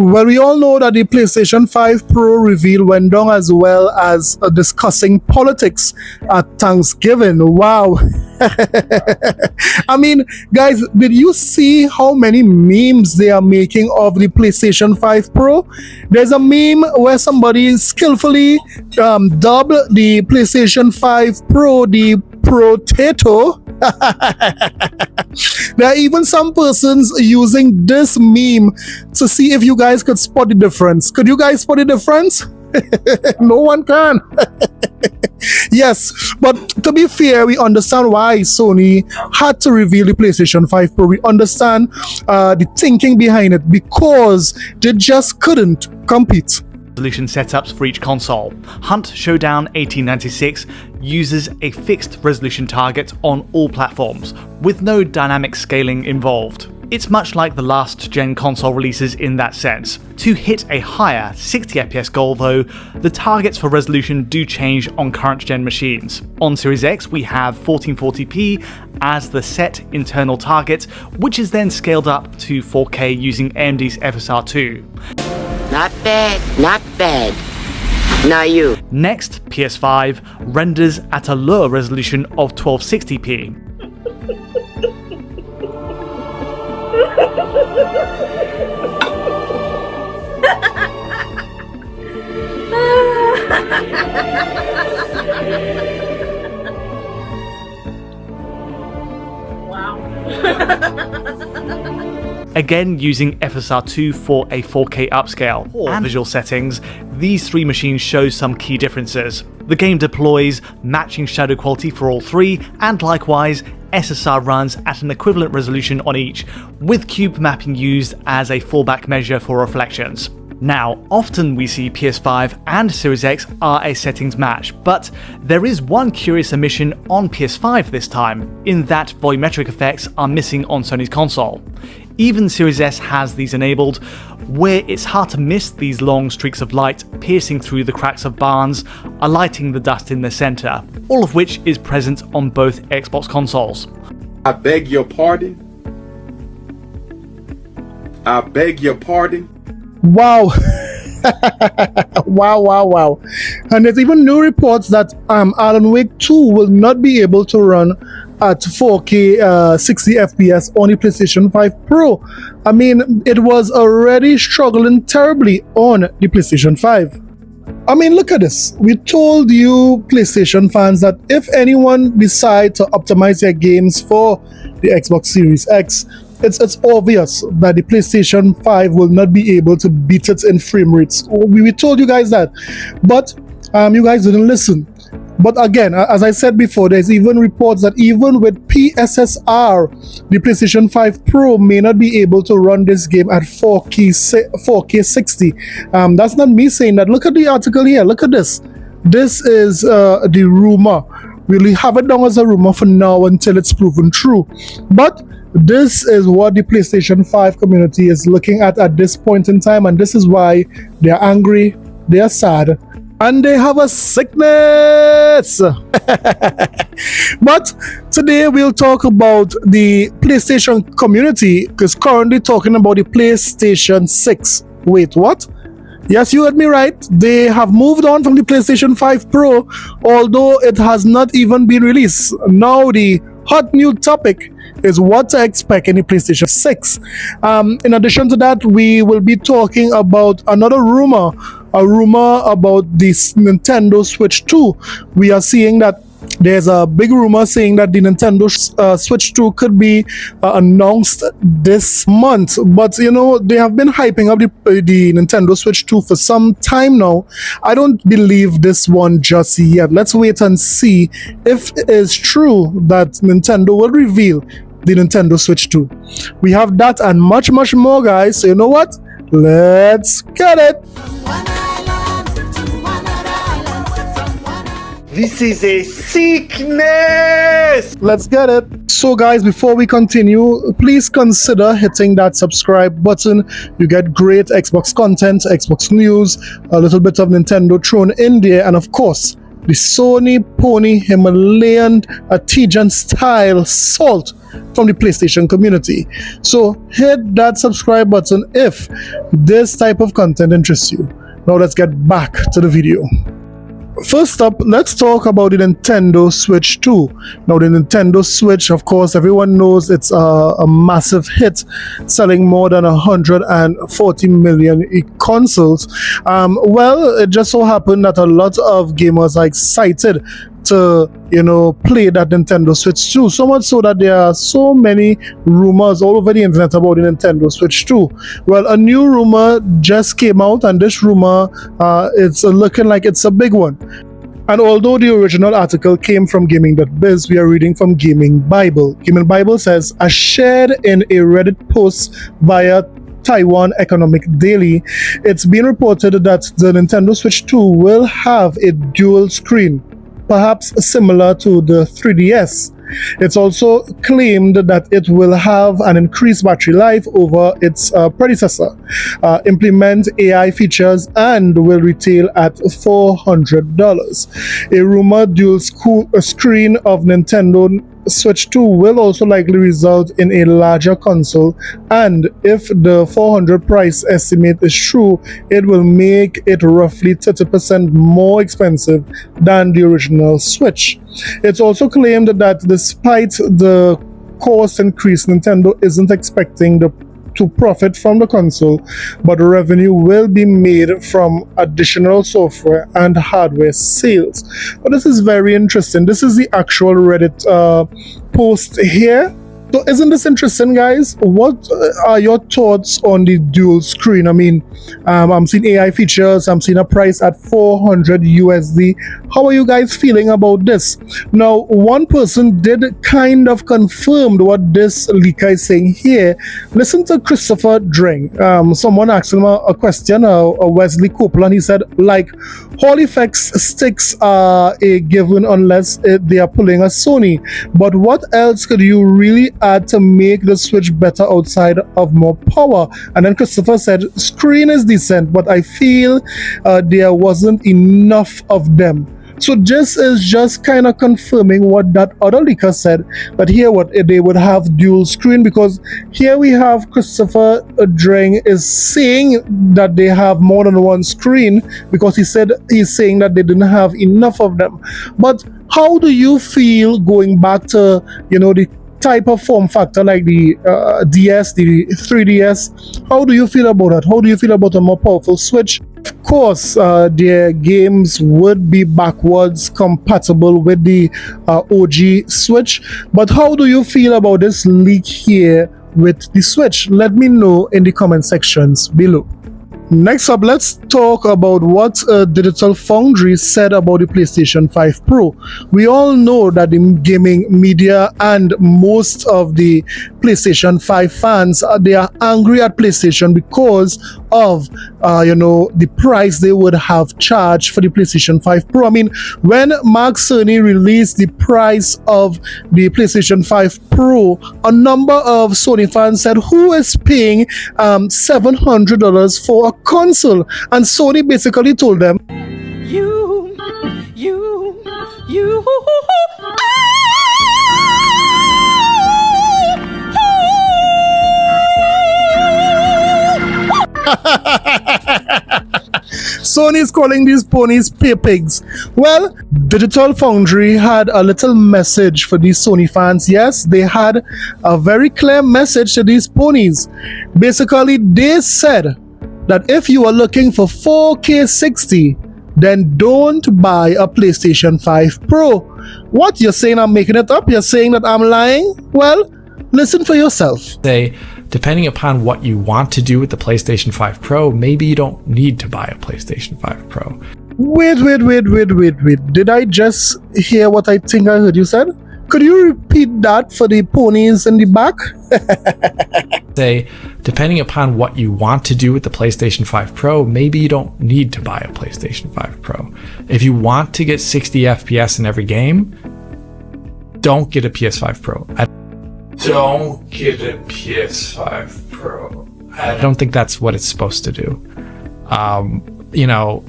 Well, we all know that the PlayStation 5 Pro reveal went down as well as discussing politics at Thanksgiving. Wow. I mean, guys, did you see how many memes they are making of the PlayStation 5 Pro? There's a meme where somebody skillfully dubbed the PlayStation 5 Pro the Protato. There are even some persons using this meme to see if you guys could spot the difference. Could you guys spot the difference? No one can. Yes, but to be fair, we understand why Sony had to reveal the PlayStation 5 Pro. We understand the thinking behind it, because they just couldn't compete. Resolution setups for each console. Hunt Showdown 1896 uses a fixed resolution target on all platforms, with no dynamic scaling involved. It's much like the last gen console releases in that sense. To hit a higher 60 FPS goal though, the targets for resolution do change on current gen machines. On Series X we have 1440p as the set internal target, which is then scaled up to 4K using AMD's FSR2. Not bad, not bad. Now you. Next, PS5 renders at a lower resolution of 1260p. Wow. Again using FSR2 for a 4K upscale. And visual settings, these three machines show some key differences. The game deploys matching shadow quality for all three, and likewise SSR runs at an equivalent resolution on each, with cube mapping used as a fallback measure for reflections. Now, often we see PS5 and Series X are a settings match, but there is one curious omission on PS5 this time, in that volumetric effects are missing on Sony's console. Even Series S has these enabled, where it's hard to miss these long streaks of light piercing through the cracks of barns, alighting the dust in the center, all of which is present on both Xbox consoles. I beg your pardon? I beg your pardon? Wow. Wow. And there's even new reports that Alan Wake 2 will not be able to run at 4K 60 FPS on the PlayStation 5 Pro. I mean, it was already struggling terribly on the PlayStation 5. I mean, look at this. We told you PlayStation fans that if anyone decide to optimize their games for the Xbox Series X, it's obvious that the PlayStation 5 will not be able to beat it in frame rates. We told you guys that, but you guys didn't listen. But again, as I said before, there's even reports that even with PSSR, the PlayStation 5 Pro may not be able to run this game at 4K-60. That's not me saying that. Look at the article here. Look at this. This is the rumor. We'll have it down as a rumor for now until it's proven true. But this is what the PlayStation 5 community is looking at this point in time, and this is why they're angry, they're sad, and they have a sickness. But today we'll talk about the PlayStation community, because currently talking about the PlayStation 6. Wait, what? Yes, you heard me right. They have moved on from the PlayStation 5 Pro, although it has not even been released. Now the hot new topic is what to expect in the PlayStation 6. In addition to that, we will be talking about another rumor, a rumor about this Nintendo Switch 2. We are seeing that there's a big rumor saying that the Nintendo Switch 2 could be announced this month. But you know, they have been hyping up the Nintendo Switch 2 for some time now. I don't believe this one just yet. Let's wait and see if it is true that Nintendo will reveal the Nintendo Switch 2. We have that and much more, guys. So you know what? Let's get it. This is a sickness! Let's get it. So guys, before we continue, please consider hitting that subscribe button. You get great Xbox content, Xbox news, a little bit of Nintendo thrown in there, and of course, the Sony Pony Himalayan Tijan style salt from the PlayStation community. So hit that subscribe button if this type of content interests you. Now let's get back to the video. First up, let's talk about the Nintendo Switch 2. Now the Nintendo Switch, of course, everyone knows it's a massive hit, selling more than 140 million consoles. Well, it just so happened that a lot of gamers are excited to play that Nintendo Switch 2, so much so that there are so many rumors all over the internet about the Nintendo Switch 2. Well, a new rumor just came out, and this rumor it's looking like it's a big one. And although the original article came from gaming.biz, we are reading from Gaming Bible. Gaming Bible says, as shared in a Reddit post via Taiwan Economic Daily, it's been reported that the Nintendo Switch 2 will have a dual screen, perhaps similar to the 3DS. It's also claimed that it will have an increased battery life over its predecessor, implement AI features, and will retail at $400. A rumored dual screen of Nintendo Switch 2 will also likely result in a larger console, and if the $400 price estimate is true, it will make it roughly 30% more expensive than the original Switch. It's also claimed that despite the cost increase, Nintendo isn't expecting to profit from the console, but revenue will be made from additional software and hardware sales. But this is very interesting. This is the actual Reddit post here. So isn't this interesting, guys? What are your thoughts on the dual screen? I mean, I'm seeing AI features, I'm seeing a price at $400 USD. How are you guys feeling about this? Now, one person did kind of confirm what this leaker is saying here. Listen to Christopher Dring. Someone asked him a question, Wesley Copeland. He said, like, Hall effects sticks are a given unless they are pulling a Sony. But what else could you really add to make the Switch better outside of more power? And then Christopher said, screen is decent, but I feel there wasn't enough of them. So this is just kind of confirming what that other leaker said, that here what they would have dual screen, because here we have Christopher Dring is saying that they have more than one screen, because he's saying that they didn't have enough of them. But how do you feel going back to the type of form factor like the DS, the 3DS? How do you feel about that? How do you feel about a more powerful Switch? Of course, their games would be backwards compatible with the OG Switch, but how do you feel about this leak here with the Switch? Let me know in the comment sections below. Next up, let's talk about what Digital Foundry said about the PlayStation 5 Pro. We all know that the gaming media and most of the PlayStation 5 fans, they are angry at PlayStation because of the price they would have charged for the PlayStation 5 Pro. I mean, when Mark Cerny released the price of the PlayStation 5 Pro, a number of Sony fans said, who is paying $700 for a console? And Sony basically told them, you Sony is calling these ponies pay pigs. Well, Digital Foundry had a little message for these Sony fans. Yes, they had a very clear message to these ponies. Basically, they said that if you are looking for 4K-60, then don't buy a PlayStation 5 Pro. What, you're saying I'm making it up? You're saying that I'm lying? Well, listen for yourself. Depending upon what you want to do with the PlayStation 5 Pro, maybe you don't need to buy a PlayStation 5 Pro. Wait. Did I just hear what I think I heard you said? Could you repeat that for the ponies in the back? Depending upon what you want to do with the PlayStation 5 Pro, maybe you don't need to buy a PlayStation 5 Pro. If you want to get 60 FPS in every game, don't get a PS5 Pro. Don't get a PS5 Pro. I don't think that's what it's supposed to do.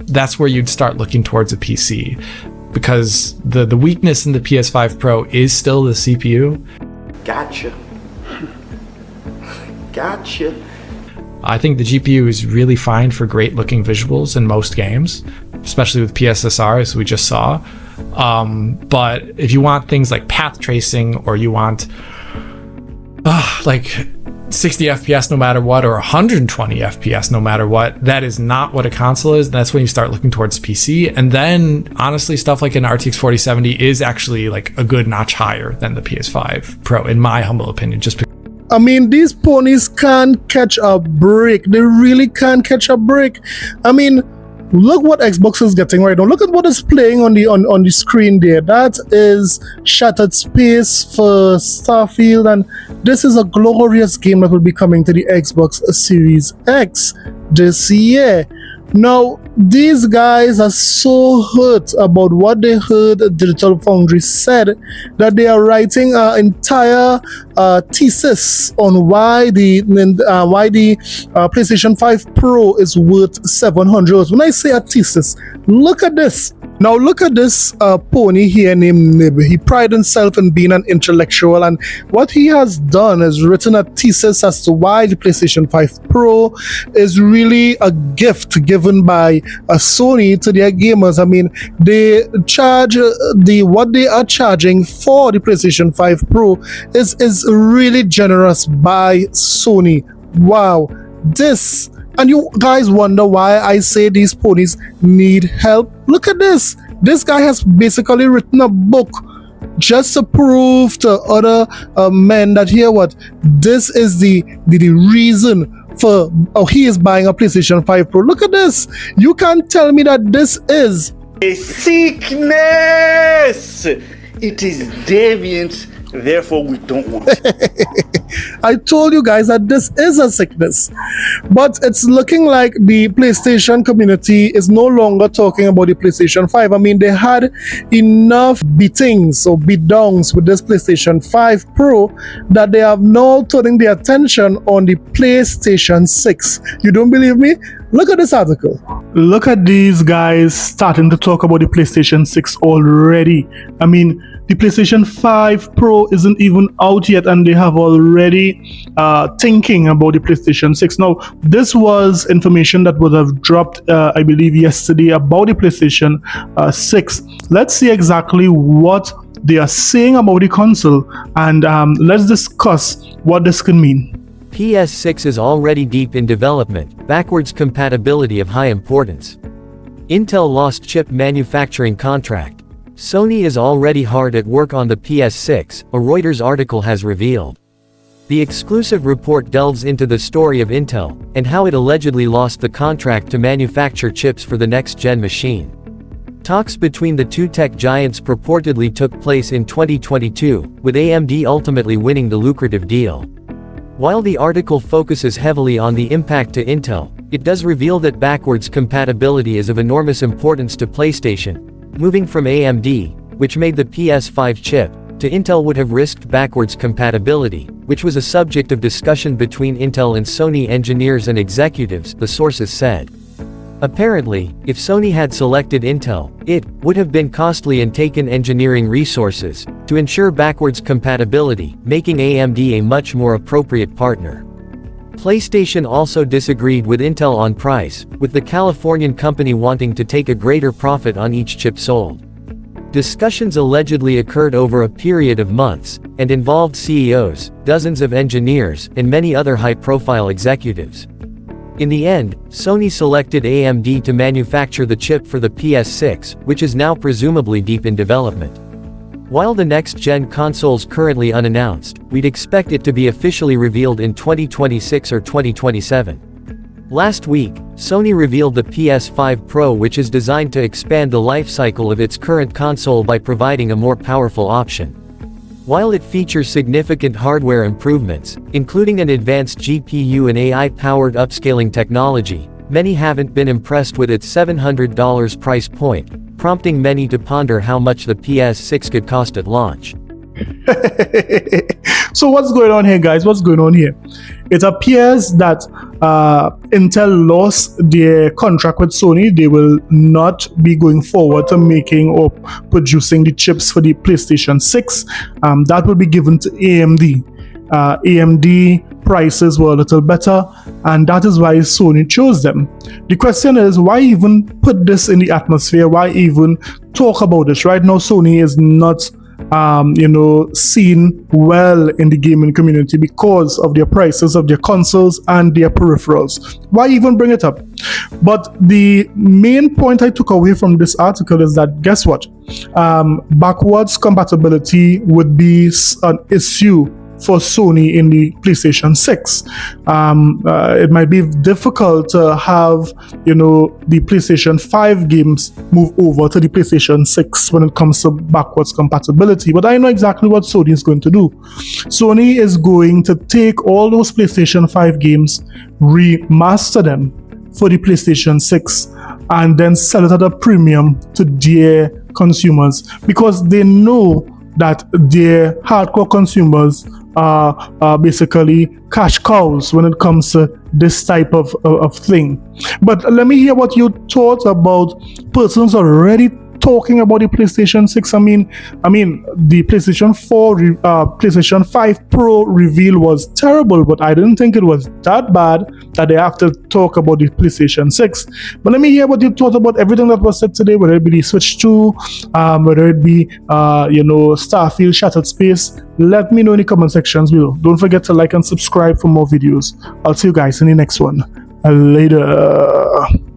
That's where you'd start looking towards a PC. because the weakness in the PS5 Pro is still the CPU. Gotcha. Gotcha. I think the GPU is really fine for great looking visuals in most games, especially with PSSR, as we just saw. But if you want things like path tracing, or you want like 60 FPS no matter what, or 120 FPS no matter what, that is not what a console is. That's when you start looking towards PC. And then honestly, stuff like an RTX 4070 is actually like a good notch higher than the PS5 Pro, in my humble opinion, just because. I mean, these ponies can't catch a break. They really can't catch a break. I mean, look what Xbox is getting right now. Look at what is playing on the screen there. That is Shattered Space for Starfield, and this is a glorious game that will be coming to the Xbox Series X this year. Now, these guys are so hurt about what they heard Digital Foundry said that they are writing an entire thesis on why the PlayStation 5 Pro is worth $700. When I say a thesis, look at this. Now look at this pony here named Nib. He prides himself in being an intellectual, and what he has done is written a thesis as to why the PlayStation 5 Pro is really a gift given by Sony to their gamers. I mean, they charge what they are charging for the PlayStation 5 Pro is really generous by Sony. Wow, this. And you guys wonder why I say these ponies need help? Look at this. This guy has basically written a book just to prove to other men that here what this is the reason for he is buying a PlayStation 5 Pro. Look at this. You can't tell me that this is a sickness. It is deviant. Therefore, we don't want it. I told you guys that this is a sickness, but it's looking like the PlayStation community is no longer talking about the PlayStation 5. I mean, they had enough beatings or beatdowns with this PlayStation 5 Pro that they have now turning their attention on the PlayStation 6. You don't believe me? Look at this article. Look at these guys starting to talk about the PlayStation 6 already. I mean, the PlayStation 5 Pro isn't even out yet, and they have already thinking about the PlayStation 6. Now, this was information that would have dropped, I believe, yesterday about the PlayStation 6. Let's see exactly what they are saying about the console, and let's discuss what this can mean. PS6 is already deep in development, backwards compatibility of high importance. Intel lost chip manufacturing contract. Sony is already hard at work on the PS6, a Reuters article has revealed. The exclusive report delves into the story of Intel, and how it allegedly lost the contract to manufacture chips for the next-gen machine. Talks between the two tech giants purportedly took place in 2022, with AMD ultimately winning the lucrative deal. While the article focuses heavily on the impact to Intel, it does reveal that backwards compatibility is of enormous importance to PlayStation. Moving from AMD, which made the PS5 chip, to Intel would have risked backwards compatibility, which was a subject of discussion between Intel and Sony engineers and executives, the sources said. Apparently, if Sony had selected Intel, it would have been costly and taken engineering resources to ensure backwards compatibility, making AMD a much more appropriate partner. PlayStation also disagreed with Intel on price, with the Californian company wanting to take a greater profit on each chip sold. Discussions allegedly occurred over a period of months, and involved CEOs, dozens of engineers, and many other high-profile executives. In the end, Sony selected AMD to manufacture the chip for the PS6, which is now presumably deep in development. While the next-gen console's currently unannounced, we'd expect it to be officially revealed in 2026 or 2027. Last week, Sony revealed the PS5 Pro, which is designed to expand the life cycle of its current console by providing a more powerful option. While it features significant hardware improvements, including an advanced GPU and AI-powered upscaling technology, many haven't been impressed with its $700 price point, prompting many to ponder how much the PS6 could cost at launch. So what's going on here, guys? What's going on here? It appears that Intel lost their contract with Sony. They will not be going forward to making or producing the chips for the PlayStation 6. That will be given to AMD. AMD prices were a little better, and that is why Sony chose them. The question is, why even put this in the atmosphere? Why even talk about this? Right now, Sony is not seen well in the gaming community because of their prices of their consoles and their peripherals. Why even bring it up? But the main point I took away from this article is that, guess what? Backwards compatibility would be an issue for Sony in the PlayStation 6. It might be difficult to have, the PlayStation 5 games move over to the PlayStation 6 when it comes to backwards compatibility. But I know exactly what Sony is going to do. Sony is going to take all those PlayStation 5 games, remaster them for the PlayStation 6, and then sell it at a premium to their consumers, because they know that their hardcore consumers are basically cash cows when it comes to this type of thing. But let me hear what you thought about persons already talking about the PlayStation 6. I mean, the PlayStation 4, PlayStation 5 Pro reveal was terrible, but I didn't think it was that bad that they have to talk about the PlayStation 6. But let me hear what you thought about everything that was said today, whether it be the Switch 2, whether it be, Starfield Shattered Space. Let me know in the comment sections below. Don't forget to like and subscribe for more videos. I'll see you guys in the next one. Later.